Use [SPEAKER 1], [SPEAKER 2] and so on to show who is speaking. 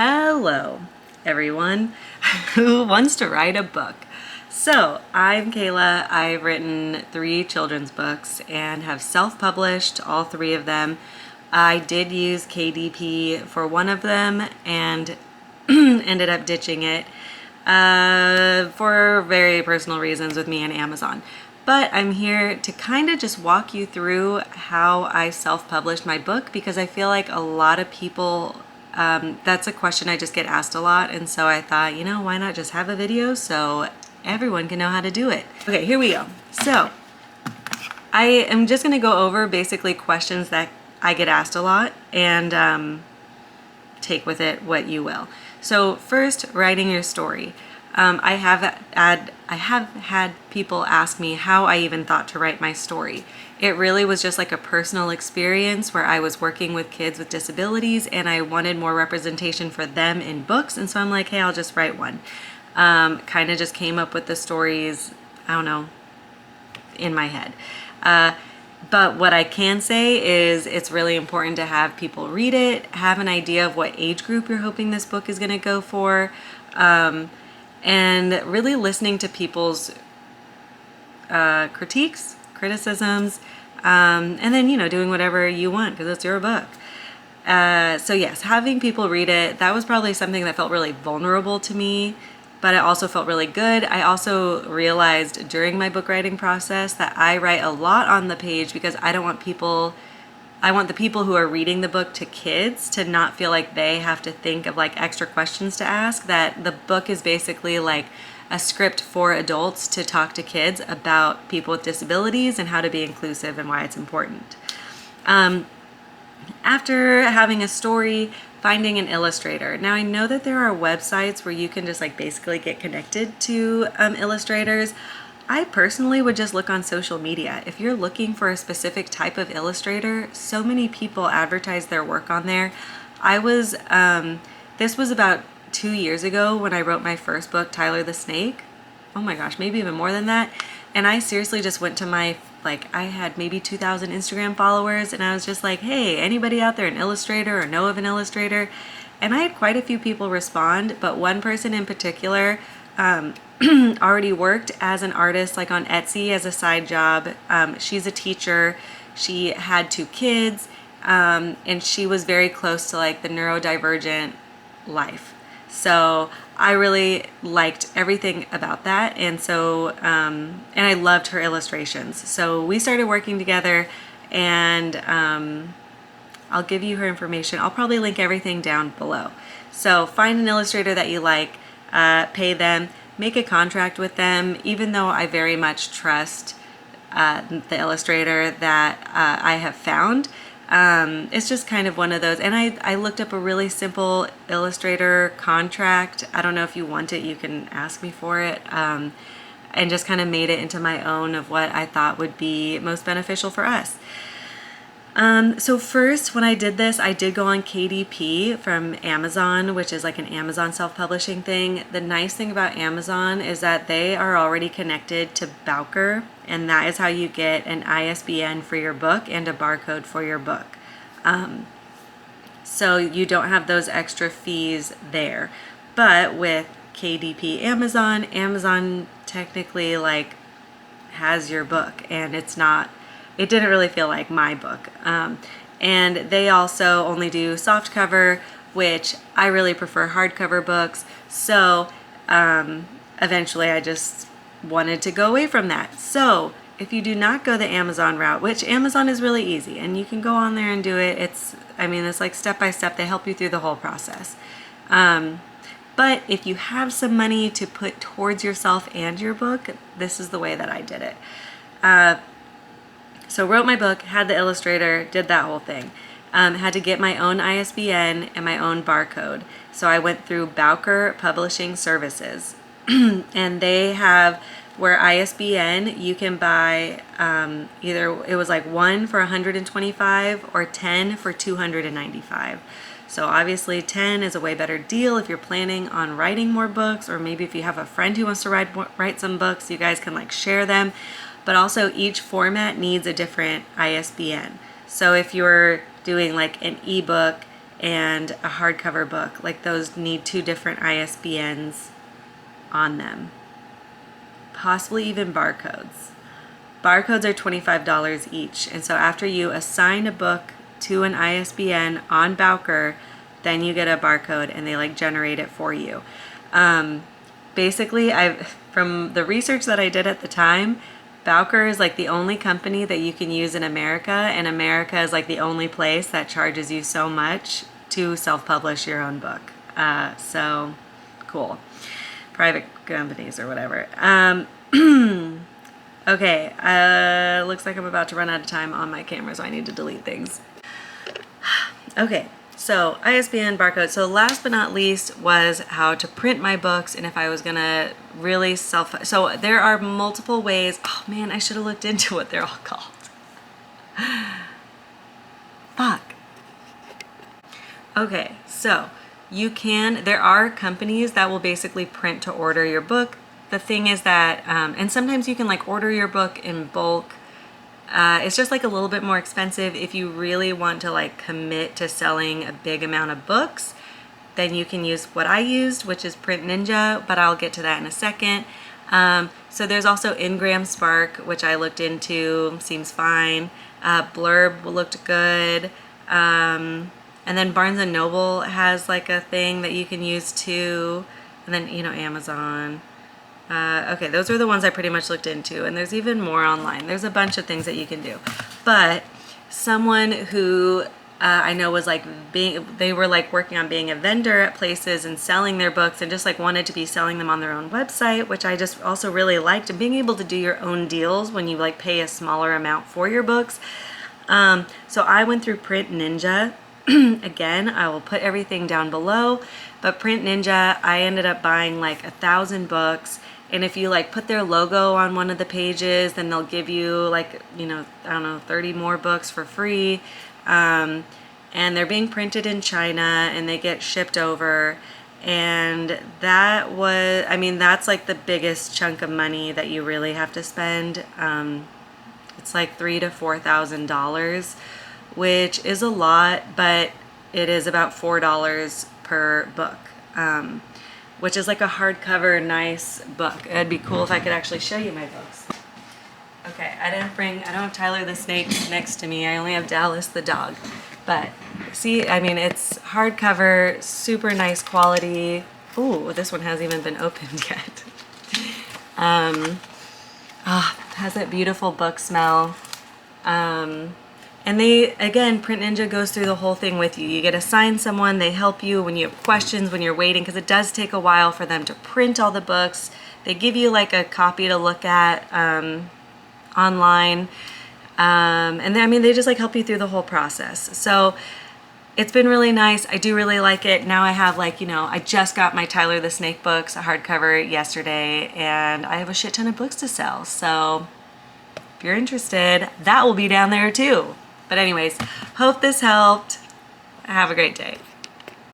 [SPEAKER 1] Hello, everyone who wants to write a book. So, I'm Kayla. I've written 3 children's books and have self-published all 3 of them. I did use KDP for one of them and ended up ditching it for very personal reasons with me and Amazon. But I'm here to kind of just walk you through how I self-published my book, because I feel like a lot of people, that's a question I just get asked a lot. And so I thought, why not just have a video so everyone can know how to do it. Okay, here we go. So I am just going to go over basically questions that I get asked a lot and take with it what you will. So first, writing your story. I have had people ask me how I even thought to write my story. It really was just like a personal experience where I was working with kids with disabilities and I wanted more representation for them in books. And so I'm like, hey, I'll just write one. Kind of just came up with the stories, I don't know, in my head. But what I can say is it's really important to have people read it, have an idea of what age group you're hoping this book is going to go for, and really listening to people's critiques, criticisms, and then, doing whatever you want because it's your book. So yes, having people read it, that was probably something that felt really vulnerable to me, but it also felt really good. I also realized during my book writing process that I write a lot on the page because I want the people who are reading the book to kids to not feel like they have to think of like extra questions to ask, that the book is basically like a script for adults to talk to kids about people with disabilities and how to be inclusive and why it's important. After having a story, finding an illustrator. Now I know that there are websites where you can just like basically get connected to illustrators. I personally would just look on social media. If you're looking for a specific type of illustrator, so many people advertise their work on there. This was about 2 years ago when I wrote my first book, Tyler the Snake. Oh my gosh, maybe even more than that. And I seriously just went to I had maybe 2,000 Instagram followers, and I was just like, hey, anybody out there an illustrator or know of an illustrator? And I had quite a few people respond, but one person in particular already worked as an artist, like on Etsy as a side job. She's a teacher. She had 2 kids, and she was very close to like the neurodivergent life. So I really liked everything about that, and so and I loved her illustrations. So we started working together, and I'll give you her information. I'll probably link everything down below. So find an illustrator that you like, pay them, make a contract with them. Even though I very much trust the illustrator that I have found, it's just kind of one of those. And I looked up a really simple illustrator contract. I don't know if you want it, you can ask me for it, and just kind of made it into my own of what I thought would be most beneficial for us. So first, when I did this, I did go on KDP from Amazon, which is like an Amazon self-publishing thing. The nice thing about Amazon is that they are already connected to Bowker, and that is how you get an ISBN for your book and a barcode for your book. So you don't have those extra fees there. But with KDP Amazon technically like has your book, and it didn't really feel like my book. And they also only do soft cover, which I really prefer hardcover books. So eventually I just wanted to go away from that. So if you do not go the Amazon route, which Amazon is really easy and you can go on there and do it. It's like step by step. They help you through the whole process. But if you have some money to put towards yourself and your book, this is the way that I did it. So wrote my book, had the illustrator, did that whole thing. Had to get my own ISBN and my own barcode. So I went through Bowker Publishing Services. And they have, where ISBN, you can buy either, it was like 1 for $125 or 10 for $295. So obviously 10 is a way better deal if you're planning on writing more books, or maybe if you have a friend who wants to write some books, you guys can like share them. But also each format needs a different ISBN. So if you're doing like an ebook and a hardcover book. Like those need 2 different ISBNs on them. Possibly even barcodes. Barcodes are $25 each. And so after you assign a book to an ISBN on Bowker, then you get a barcode and they like generate it for you. Basically, from the research that I did at the time, Bowker is like the only company that you can use in America, and America is like the only place that charges you so much to self-publish your own book. So cool. Private companies or whatever. Okay, looks like I'm about to run out of time on my camera, so I need to delete things. Okay, so ISBN barcode. So last but not least was how to print my books, and if I was gonna really so there are multiple ways. Oh man, I should have looked into what they're all called. Fuck. Okay, so there are companies that will basically print to order your book. The thing is that, and sometimes you can like order your book in bulk. It's just like a little bit more expensive. If you really want to like commit to selling a big amount of books, then you can use what I used, which is Print Ninja, but I'll get to that in a second. So there's also Ingram Spark, which I looked into, seems fine. Blurb looked good. And then Barnes & Noble has like a thing that you can use too. And then, Amazon. Okay, those are the ones I pretty much looked into, and there's even more online. There's a bunch of things that you can do. But someone who I know was like they were like working on being a vendor at places and selling their books and just like wanted to be selling them on their own website, which I just also really liked, and being able to do your own deals when you like pay a smaller amount for your books. So I went through Print Ninja. Again, I will put everything down below, but Print Ninja, I ended up buying like 1,000 books. And if you like put their logo on one of the pages, then they'll give you like, 30 more books for free. And they're being printed in China and they get shipped over. And that's like the biggest chunk of money that you really have to spend. It's like $3,000 to $4,000, which is a lot, but it is about $4 per book. Which is like a hardcover, nice book. It'd be cool if I could actually show you my books. Okay, I don't have Tyler the Snake next to me. I only have Dallas the dog. But see, it's hardcover, super nice quality. Ooh, this one hasn't even been opened yet. Has that beautiful book smell. And Print Ninja goes through the whole thing with you. You get assigned someone, they help you when you have questions, when you're waiting, because it does take a while for them to print all the books. They give you like a copy to look at online. And they just like help you through the whole process. So it's been really nice. I do really like it. Now I have I just got my Tyler the Snake books, a hardcover yesterday, and I have a shit ton of books to sell. So if you're interested, that will be down there too. But anyways, hope this helped. Have a great day.